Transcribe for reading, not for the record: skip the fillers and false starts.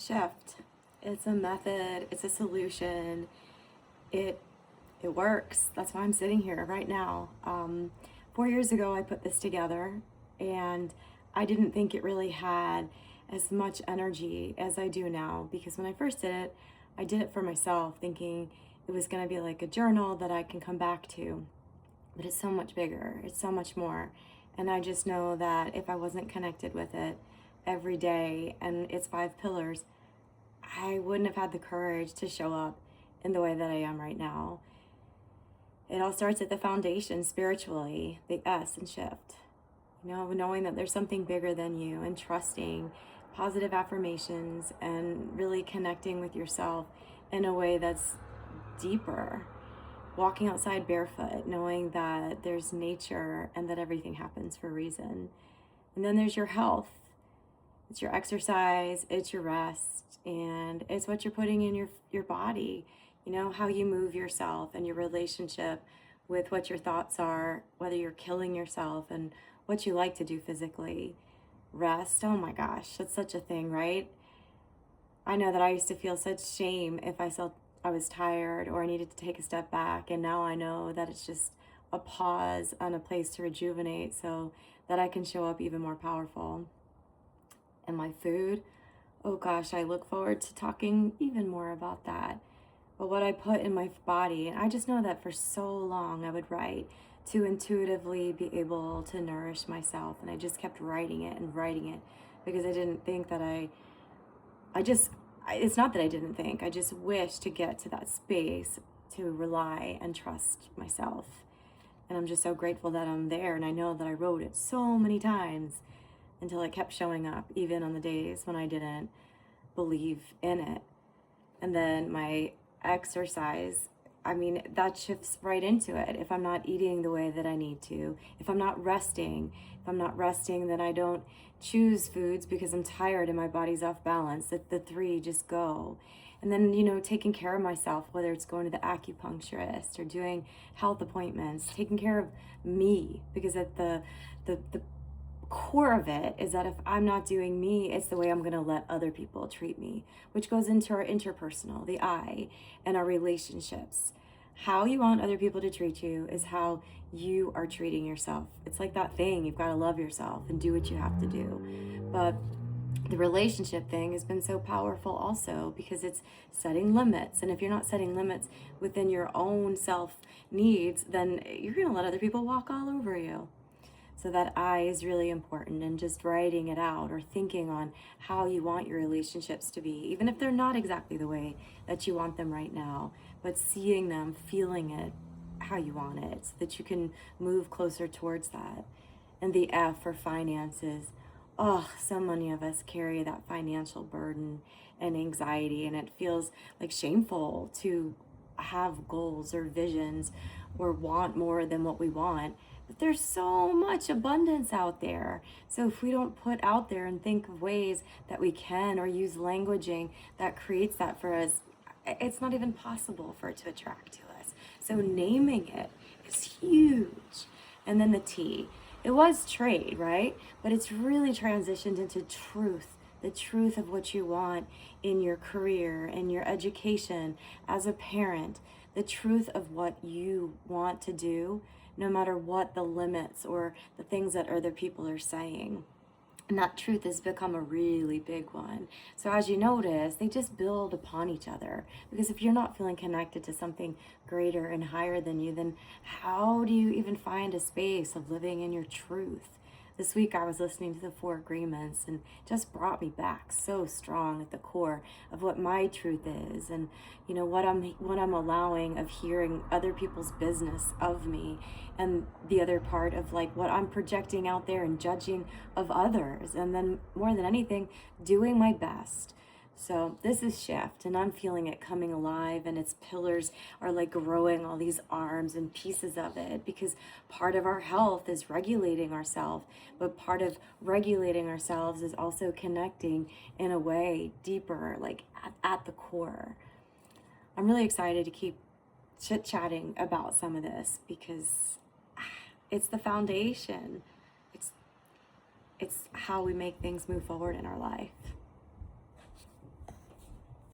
shift. It's a method, it's a solution. It works. That's why I'm sitting here right now. 4 years ago, I put this together, and I didn't think it really had as much energy as I do now, because when I first did it for myself, thinking it was going to be like a journal that I can come back to. But it's so much bigger, it's so much more. And I just know that if I wasn't connected with it every day and its 5 pillars, I wouldn't have had the courage to show up in the way that I am right now. It all starts at the foundation, spiritually, the S in shift. You know, knowing that there's something bigger than you, and trusting positive affirmations and really connecting with yourself in a way that's deeper. Walking outside barefoot, knowing that there's nature and that everything happens for a reason. And then there's your health. It's your exercise, it's your rest, and it's what you're putting in your body. You know, how you move yourself and your relationship with what your thoughts are, whether you're killing yourself, and what you like to do physically. Rest, oh my gosh, that's such a thing, right? I know that I used to feel such shame if I felt I was tired or I needed to take a step back, and now I know that it's just a pause and a place to rejuvenate so that I can show up even more powerful. And my food, oh gosh, I look forward to talking even more about that. But what I put in my body, and I just know that for so long I would write to intuitively be able to nourish myself, and I just kept writing it and writing it because I didn't think that it's not that I didn't think, I just wish to get to that space to rely and trust myself. And I'm just so grateful that I'm there, and I know that I wrote it so many times until it kept showing up, even on the days when I didn't believe in it. And then my exercise, I mean, that shifts right into it. If I'm not eating the way that I need to, if I'm not resting, then I don't choose foods because I'm tired and my body's off balance. That the 3 just go. And then, you know, taking care of myself, whether it's going to the acupuncturist or doing health appointments, taking care of me, because at the core of it is that if I'm not doing me, it's the way I'm going to let other people treat me, which goes into our interpersonal, the I, and our relationships. How you want other people to treat you is how you are treating yourself. It's like that thing, you've got to love yourself and do what you have to do. But the relationship thing has been so powerful also because it's setting limits. And if you're not setting limits within your own self needs, then you're going to let other people walk all over you. So that I is really important, and just writing it out or thinking on how you want your relationships to be, even if they're not exactly the way that you want them right now, but seeing them, feeling it, how you want it, so that you can move closer towards that. And the F for finances. Oh, so many of us carry that financial burden and anxiety, and it feels like shameful to have goals or visions or want more than what we want. But there's so much abundance out there. So if we don't put out there and think of ways that we can, or use languaging that creates that for us, it's not even possible for it to attract to us. So naming it is huge. And then the T. It was trade, right? But it's really transitioned into truth. The truth of what you want in your career, in your education, as a parent. The truth of what you want to do, no matter what the limits or the things that other people are saying. And that truth has become a really big one. So as you notice, they just build upon each other. Because if you're not feeling connected to something greater and higher than you, then how do you even find a space of living in your truth? This week I was listening to the 4 Agreements, and just brought me back so strong at the core of what my truth is, and you know what I'm allowing of hearing other people's business of me, and the other part of like what I'm projecting out there and judging of others, and then more than anything, doing my best. So this is shift, and I'm feeling it coming alive, and its pillars are like growing all these arms and pieces of it, because part of our health is regulating ourselves, but part of regulating ourselves is also connecting in a way deeper, like at the core. I'm really excited to keep chit-chatting about some of this because it's the foundation. It's how we make things move forward in our life.